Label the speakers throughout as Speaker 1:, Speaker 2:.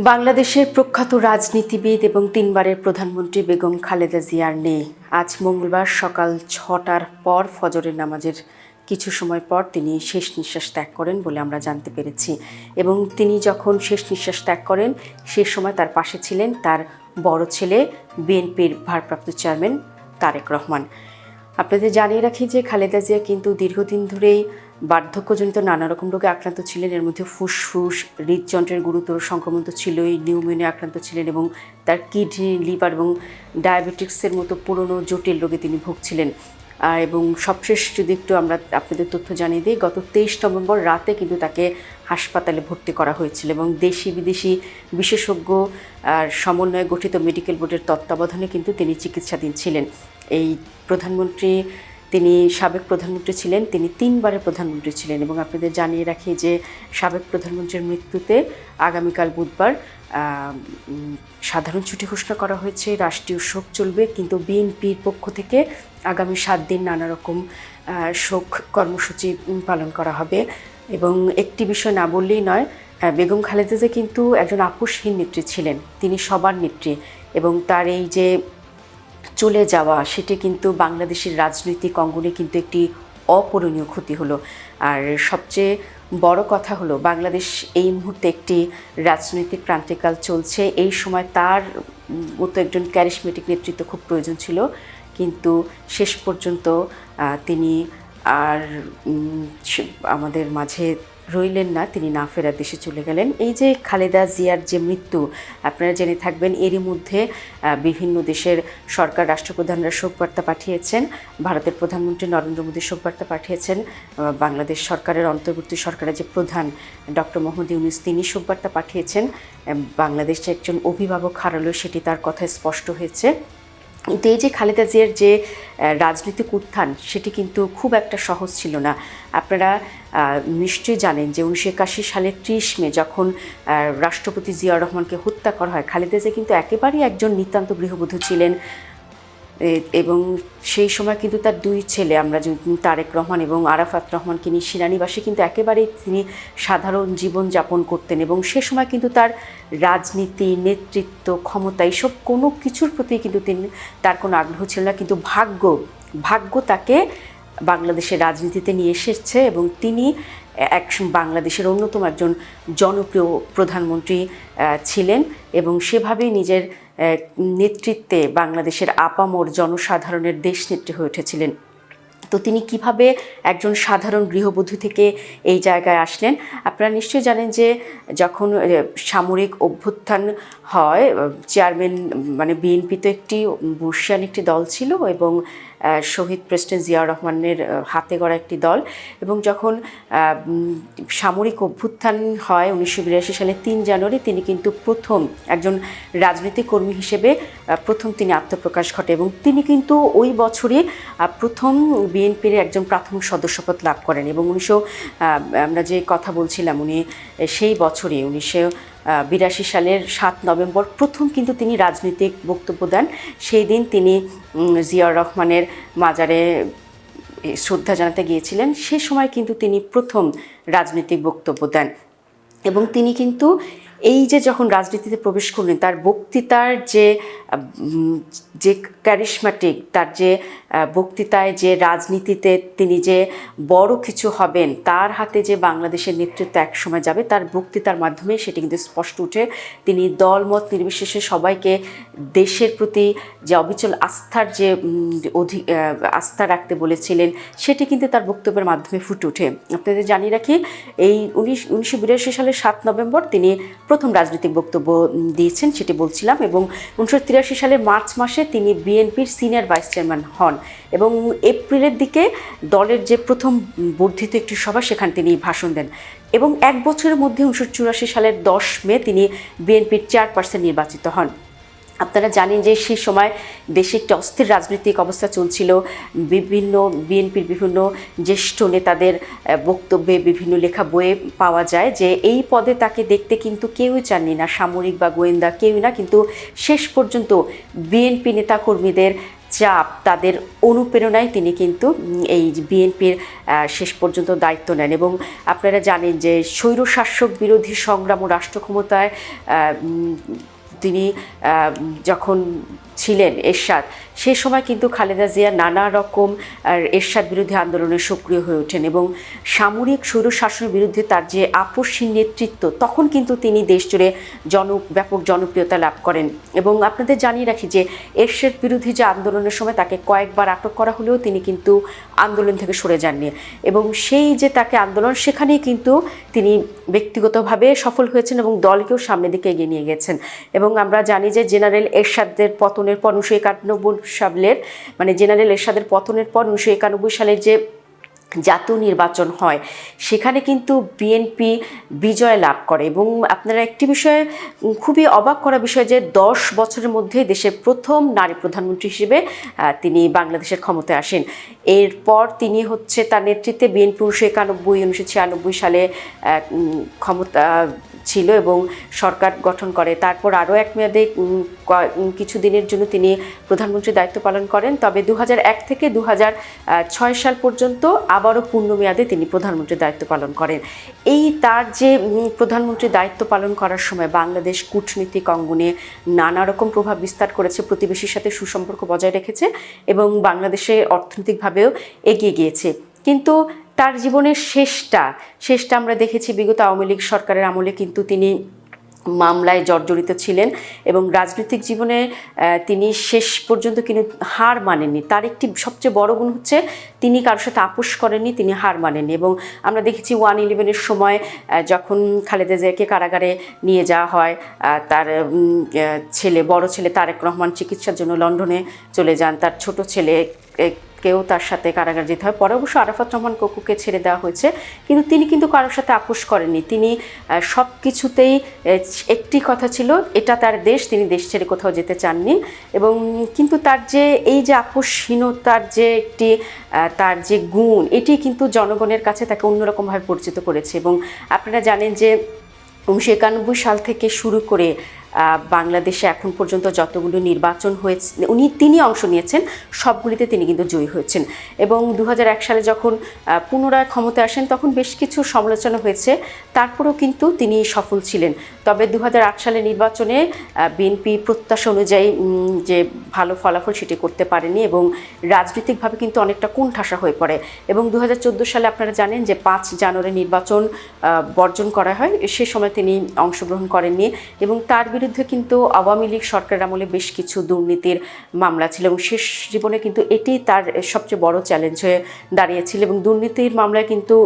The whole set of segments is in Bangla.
Speaker 1: বাংলাদেশের প্রখ্যাত রাজনীতিবিদ এবং তিনবারের প্রধানমন্ত্রী বেগম খালেদা জিয়ার নেই। আজ মঙ্গলবার সকাল ৬টার পর ফজরের নামাজের কিছু সময় পর তিনি শেষ নিঃশ্বাস ত্যাগ করেন বলে আমরা জানতে পেরেছি। এবং তিনি যখন শেষ নিঃশ্বাস ত্যাগ করেন সে সময় তার পাশে ছিলেন তার বড় ছেলে বিএনপির ভারপ্রাপ্ত চেয়ারম্যান তারেক রহমান। আপনাদের জানিয়ে রাখি যে খালেদা জিয়া কিন্তু দীর্ঘদিন ধরেই বার্ধক্যজনিত নানা রকম রোগে আক্রান্ত ছিলেন। এর মধ্যে ফুসফুস, হৃদযন্ত্রের গুরুতর সংক্রমণ তো ছিলই, নিউমোনিয়া আক্রান্ত ছিলেন এবং তার কিডনি, লিভার এবং ডায়াবেটিক্সের মতো পুরনো জটিল রোগে তিনি ভুগছিলেন। এবং সবশেষ যদি একটু আমরা আপনাদের তথ্য জানিয়ে দিই, গত 23 নভেম্বর রাতে কিন্তু তাকে হাসপাতালে ভর্তি করা হয়েছিল এবং দেশি বিদেশি বিশেষজ্ঞ সমন্বয়ে গঠিত মেডিকেল বোর্ডের তত্ত্বাবধানে কিন্তু তিনি চিকিৎসাধীন ছিলেন। এই প্রধানমন্ত্রী, তিনি সাবেক প্রধানমন্ত্রী ছিলেন, তিনি তিনবারের প্রধানমন্ত্রী ছিলেন। এবং আপনাদের জানিয়ে রাখি যে সাবেক প্রধানমন্ত্রীর মৃত্যুতে আগামীকাল বুধবার সাধারণ ছুটি ঘোষণা করা হয়েছে, রাষ্ট্রীয় শোক চলবে, কিন্তু বিএনপির পক্ষ থেকে আগামী 7 দিন নানা রকম শোক কর্মসূচি পালন করা হবে। এবং একটি বিষয় না বললেই নয়, বেগম খালেদা জিয়া কিন্তু একজন আপোষহীন নেত্রী ছিলেন, তিনি সবার নেত্রী। এবং তার এই যে চলে যাওয়া, সেটি কিন্তু বাংলাদেশের রাজনৈতিক অঙ্গনে কিন্তু একটি অপূরণীয় ক্ষতি হলো। আর সবচেয়ে বড় কথা হলো, বাংলাদেশ এই মুহূর্তে একটি রাজনৈতিক ক্রান্তিকাল চলছে। এই সময় তার মতো একজন ক্যারিসমেটিক নেতৃত্ব খুব প্রয়োজন ছিল, কিন্তু শেষ পর্যন্ত তিনি আর আমাদের মাঝে রইলেন না, তিনি না ফেরার দেশে চলে গেলেন। এই যে খালেদা জিয়ার যে মৃত্যু, আপনারা জেনে থাকবেন, এরই মধ্যে বিভিন্ন দেশের সরকার রাষ্ট্রপ্রধানরা শোকবার্তা পাঠিয়েছেন। ভারতের প্রধানমন্ত্রী নরেন্দ্র মোদী শোকবার্তা পাঠিয়েছেন। বাংলাদেশ সরকারের অন্তর্বর্তী সরকারের যে প্রধান ডক্টর মোহাম্মদ ইউনূস, তিনি শোকবার্তা পাঠিয়েছেন। বাংলাদেশে একজন অভিভাবক হারালো, সেটি তার কথায় স্পষ্ট হয়েছে। কিন্তু এই যে খালেদা জিয়ার যে রাজনৈতিক উত্থান, সেটি কিন্তু খুব একটা সহজ ছিল না। আপনারা নিশ্চয়ই জানেন যে 1981 সালের 30 মে যখন রাষ্ট্রপতি জিয়াউর রহমানকে হত্যা করা হয়, খালেদা জিয়া কিন্তু একেবারেই একজন নিতান্ত গৃহবধূ ছিলেন। এবং সেই সময় কিন্তু তার 2 ছেলে, আমরা তারেক রহমান এবং আরাফাত রহমানকে নিয়ে সেনানিবাসে কিন্তু একেবারেই তিনি সাধারণ জীবন যাপন করতেন। এবং সে সময় কিন্তু তার রাজনীতি, নেতৃত্ব, ক্ষমতা এসব কোনো কিছুর প্রতি কিন্তু তার কোনো আগ্রহ ছিল না। কিন্তু ভাগ্য তাকে বাংলাদেশের রাজনীতিতে নিয়ে এসেছে এবং তিনি বাংলাদেশের অন্যতম একজন জনপ্রিয় প্রধানমন্ত্রী ছিলেন। এবং সেভাবেই নিজের নেতৃত্বে বাংলাদেশের আপামর জনসাধারণের দেশনেত্রী হয়ে উঠেছিলেন। তো তিনি কিভাবে একজন সাধারণ গৃহবধূ থেকে এই জায়গায় আসলেন? আপনারা নিশ্চয়ই জানেন যে যখন সামরিক অভ্যুত্থান হয়, চেয়ারম্যান মানে বিএনপি তো একটি বর্ষিয়ান একটি দল ছিল এবং শহীদ প্রেসিডেন্ট জিয়াউর রহমানের হাতে গড়া একটি দল। এবং যখন সামরিক অভ্যুত্থান হয় 1982 সালে 3 জানুয়ারি, তিনি কিন্তু প্রথম একজন রাজনৈতিক কর্মী হিসেবে তিনি আত্মপ্রকাশ ঘটে। এবং তিনি কিন্তু ওই বছরই প্রথম বিএনপির একজন প্রাথমিক সদস্যপদ লাভ করেন। এবং আমরা যে কথা বলছিলাম, উনি সেই বছরই 1982 সালের 7 নভেম্বর প্রথম কিন্তু তিনি রাজনৈতিক বক্তব্য দেন। সেই দিন তিনি জিয়াউর রহমানের মাজারে শ্রদ্ধা জানাতে গিয়েছিলেন। সে সময় কিন্তু তিনি প্রথম রাজনৈতিক বক্তব্য দেন। এবং তিনি কিন্তু এই যে যখন রাজনীতিতে প্রবেশ করলেন, তার বক্তৃতার যে ক্যারিসমেটিক, তার যে বক্তৃতায় যে রাজনীতিতে তিনি যে বড় কিছু হবেন, তার হাতে যে বাংলাদেশের নেতৃত্ব একসময় যাবে, তার বক্তৃতার মাধ্যমে সেটি কিন্তু স্পষ্ট উঠে। তিনি দলমত নির্বিশেষে সবাইকে দেশের প্রতি যে অবিচল আস্থা রাখতে বলেছিলেন, সেটি কিন্তু তার বক্তব্যের মাধ্যমে ফুটে ওঠে। আপনাদের জানিয়ে রাখি, এই 1982 সালের 7 নভেম্বর তিনি প্রথম রাজনৈতিক বক্তব্য দিয়েছেন, সেটি বলছিলাম। এবং 1983 সালের মার্চ মাসে তিনি বিএনপির সিনিয়র ভাইস চেয়ারম্যান হন। এবং এপ্রিলের দিকে দলের যে প্রথম বর্ধিত একটি সভা, সেখানে তিনি ভাষণ দেন। এবং 1 বছরের মধ্যে 1984 সালের 10 মে তিনি বিএনপির চেয়ারপারসন নির্বাচিত হন। আপনারা জানেন যে সেই সময় দেশে একটি অস্থির রাজনৈতিক অবস্থা চলছিল। বিএনপির বিভিন্ন জ্যেষ্ঠ নেতাদের বক্তব্যে, বিভিন্ন লেখা বইয়ে পাওয়া যায় যে এই পদে তাকে দেখতে কিন্তু কেউই চাননি না, সামরিক বা গোয়েন্দা কেউই না। কিন্তু শেষ পর্যন্ত বিএনপি নেতাকর্মীদের চাপ, তাদের অনুপ্রেরণায় তিনি কিন্তু এই বিএনপির শেষ পর্যন্ত দায়িত্ব নেন। এবং আপনারা জানেন যে স্বৈরশাসক বিরোধী সংগ্রাম ও রাষ্ট্র ক্ষমতায় তিনি যখন ছিলেন এরশাদ, সে সময় কিন্তু খালেদা জিয়া নানা রকম এরশাদ বিরোধী আন্দোলনে সক্রিয় হয়ে ওঠেন এবং সামরিক স্বৈরশাসনের বিরুদ্ধে তার যে আপসহীন নেতৃত্ব, তখন কিন্তু তিনি দেশজুড়ে ব্যাপক জনপ্রিয়তা লাভ করেন। এবং আপনাদের জানিয়ে রাখি যে এরশাদ বিরোধী যে আন্দোলনের সময় তাকে কয়েকবার আটক করা হলেও তিনি কিন্তু আন্দোলন থেকে সরে যাননি এবং সেই যে তাকে আন্দোলন, সেখানেই কিন্তু তিনি ব্যক্তিগতভাবে সফল হয়েছেন এবং দলকেও সামনের দিকে এগিয়ে নিয়ে গেছেন। এবং আমরা জানি যে জেনারেল এরশাদের পতনের পর 1991 সালের, মানে জেনারেল এরশাদের পতনের পর 1991 সালের যে জাতীয় নির্বাচন হয়, সেখানে কিন্তু বিএনপি বিজয় লাভ করে। এবং আপনারা একটি বিষয়ে খুবই অবাক করা বিষয় যে 10 বছরের মধ্যে দেশের প্রথম নারী প্রধানমন্ত্রী হিসেবে তিনি বাংলাদেশের ক্ষমতায় আসেন। এরপর তিনি হচ্ছে তার নেতৃত্বে বিএনপি 1991-1996 সালে ক্ষমতা ছিল এবং সরকার গঠন করে। তারপর আরও এক মেয়াদে কিছু দিনের জন্য তিনি প্রধানমন্ত্রীর দায়িত্ব পালন করেন। তবে 2001 থেকে 2006 সাল পর্যন্ত আবারও পূর্ণ মেয়াদে তিনি প্রধানমন্ত্রীর দায়িত্ব পালন করেন। এই তার যে প্রধানমন্ত্রীর দায়িত্ব পালন করার সময় বাংলাদেশ কূটনীতিক অঙ্গনে নানা রকম প্রভাব বিস্তার করেছে, প্রতিবেশীর সাথে সুসম্পর্ক বজায় রেখেছে এবং বাংলাদেশে অর্থনৈতিকভাবেও এগিয়ে গিয়েছে। কিন্তু তার জীবনের শেষটা আমরা দেখেছি বিগত আওয়ামী লীগ সরকারের আমলে কিন্তু তিনি মামলায় জর্জরিত ছিলেন এবং রাজনৈতিক জীবনে তিনি শেষ পর্যন্ত কিন্তু হার মানেননি। তার একটি সবচেয়ে বড় গুণ হচ্ছে তিনি কারোর সাথে আপোষ করেননি, তিনি হার মানেননি। এবং আমরা দেখেছি 1/11-এর সময় যখন খালেদা জিয়াকে কারাগারে নিয়ে যাওয়া হয়, তার বড় ছেলে তারেক রহমান চিকিৎসার জন্য লন্ডনে চলে যান, তার ছোট ছেলে কেউ তার সাথে কারাগার যেতে হয়। পরে অবশ্য আরাফাত রহমান কোকুকে ছেড়ে দেওয়া হয়েছে, কিন্তু তিনি কিন্তু কারোর সাথে আপোষ করেননি। তিনি সব কিছুতেই একটি কথা ছিল, এটা তার দেশ, তিনি দেশ ছেড়ে কোথাও যেতে চাননি। এবং কিন্তু তার যে এই যে আপোষহীনতার যে একটি তার যে গুণ, এটি কিন্তু জনগণের কাছে তাকে অন্যরকমভাবে পরিচিত করেছে। এবং আপনারা জানেন যে 1991 সাল থেকে শুরু করে বাংলাদেশে এখন পর্যন্ত যতগুলো নির্বাচন হয়েছে তিনি অংশ নিয়েছেন, সবগুলিতে তিনি কিন্তু জয়ী হয়েছেন। এবং 2001 সালে যখন পুনরায় ক্ষমতায় আসেন, তখন বেশ কিছু সমালোচনা হয়েছে, তারপরেও কিন্তু তিনি সফল ছিলেন। তবে 2008 সালে নির্বাচনে বিএনপি প্রত্যাশা অনুযায়ী যে ভালো ফলাফল সেটি করতে পারেনি এবং রাজনৈতিকভাবে কিন্তু অনেকটা কোণঠাসা হয়ে পড়ে। এবং 2014 সালে আপনারা জানেন যে 5 জানুয়ারি নির্বাচন বর্জন করা হয়, সে সময় তিনি অংশগ্রহণ করেননি এবং তার বিরুদ্ধে কিন্তু আওয়ামী লীগ সরকারের আমলে বেশ কিছু দুর্নীতির মামলা ছিল এবং শেষ জীবনে কিন্তু এটি তার সবচেয়ে বড় চ্যালেঞ্জ হয়ে দাঁড়িয়েছিল। এবং দুর্নীতির মামলায় কিন্তু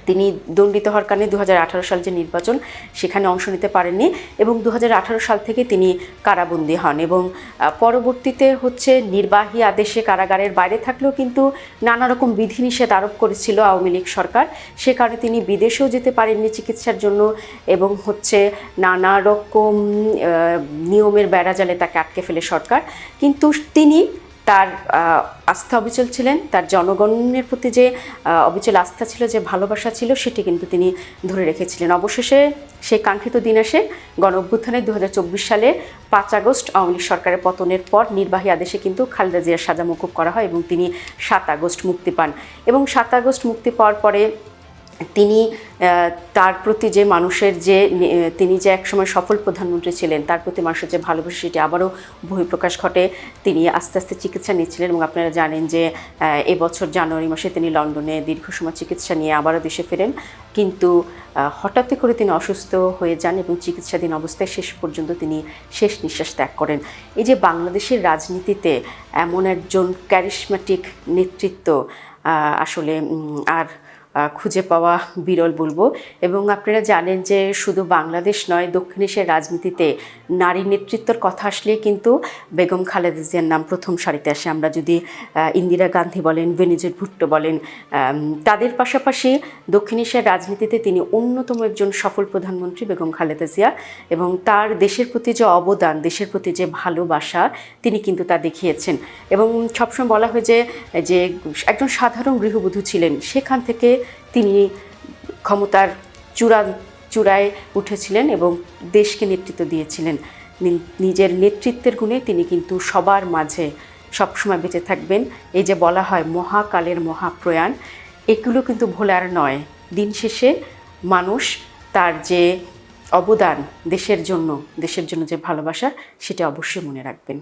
Speaker 1: তিনি দণ্ডিত হওয়ার কারণে 2018 সাল যে নির্বাচন, সেখানে অংশ নিতে পারেননি এবং 2018 সাল থেকে তিনি কারাবন্দী হন। এবং পরবর্তীতে হচ্ছে নির্বাহী আদেশে কারাগারের বাইরে থাকলেও কিন্তু নানা রকম বিধিনিষেধ আরোপ করেছিল আওয়ামী লীগ সরকার, সে কারণে তিনি বিদেশেও যেতে পারেননি চিকিৎসার জন্য এবং হচ্ছে নানা রকম নিয়মের বেড়াজালে তাকে আটকে ফেলে সরকার। কিন্তু তিনি তার আস্থা অবিচল ছিলেন, তার জনগণের প্রতি যে অবিচল আস্থা ছিল, যে ভালোবাসা ছিল, সেটি কিন্তু তিনি ধরে রেখেছিলেন। অবশেষে সেই কাঙ্ক্ষিত দিন আসে, গণ অভ্যুত্থানে 2024 সালে 5 আগস্ট আওয়ামী লীগ সরকারের পতনের পর নির্বাহী আদেশে কিন্তু খালেদা জিয়ার সাজা মওকুফ করা হয় এবং তিনি 7 আগস্ট মুক্তি পান। এবং 7 আগস্ট মুক্তি পাওয়ার পরে তিনি তার প্রতি যে মানুষের যে তিনি যে একসময় সফল প্রধানমন্ত্রী ছিলেন, তার প্রতি মানুষের যে ভালোবাসা, সেটি আবারও বহিঃপ্রকাশ ঘটে। তিনি আস্তে আস্তে চিকিৎসা নিচ্ছিলেন এবং আপনারা জানেন যে এবছর জানুয়ারি মাসে তিনি লন্ডনে দীর্ঘ সময় চিকিৎসা নিয়ে আবারও দেশে ফেরেন। কিন্তু হঠাৎ করে তিনি অসুস্থ হয়ে যান এবং চিকিৎসাধীন অবস্থায় শেষ পর্যন্ত তিনি শেষ নিঃশ্বাস ত্যাগ করেন। এই যে বাংলাদেশের রাজনীতিতে এমন একজন ক্যারিশম্যাটিক নেতৃত্ব আসলে আর খুঁজে পাওয়া বিরল বলবো। এবং আপনারা জানেন যে শুধু বাংলাদেশ নয়, দক্ষিণ এশিয়ার রাজনীতিতে নারী নেতৃত্বের কথা আসলে কিন্তু বেগম খালেদা জিয়ার নাম প্রথম সারিতে আসে। আমরা যদি ইন্দিরা গান্ধী বলেন, বেনজির ভুট্টো বলেন, তাদের পাশাপাশি দক্ষিণ এশিয়ার রাজনীতিতে তিনি অন্যতম একজন সফল প্রধানমন্ত্রী বেগম খালেদা জিয়া। এবং তার দেশের প্রতি যে অবদান, দেশের প্রতি যে ভালোবাসা, তিনি কিন্তু তা দেখিয়েছেন। এবং সবসময় বলা হয় যে একজন সাধারণ গৃহবধূ ছিলেন, সেখান থেকে তিনি ক্ষমতার চূড়ায় উঠেছিলেন এবং দেশকে নেতৃত্ব দিয়েছিলেন। নিজের নেতৃত্বের গুণে তিনি কিন্তু সবার মাঝে সবসময় বেঁচে থাকবেন। এই যে বলা হয় মহাকালের মহাপ্রয়াণ, এগুলো কিন্তু ভোলার নয়। দিন শেষে মানুষ তার যে অবদান দেশের জন্য যে ভালোবাসা, সেটা অবশ্যই মনে রাখবেন।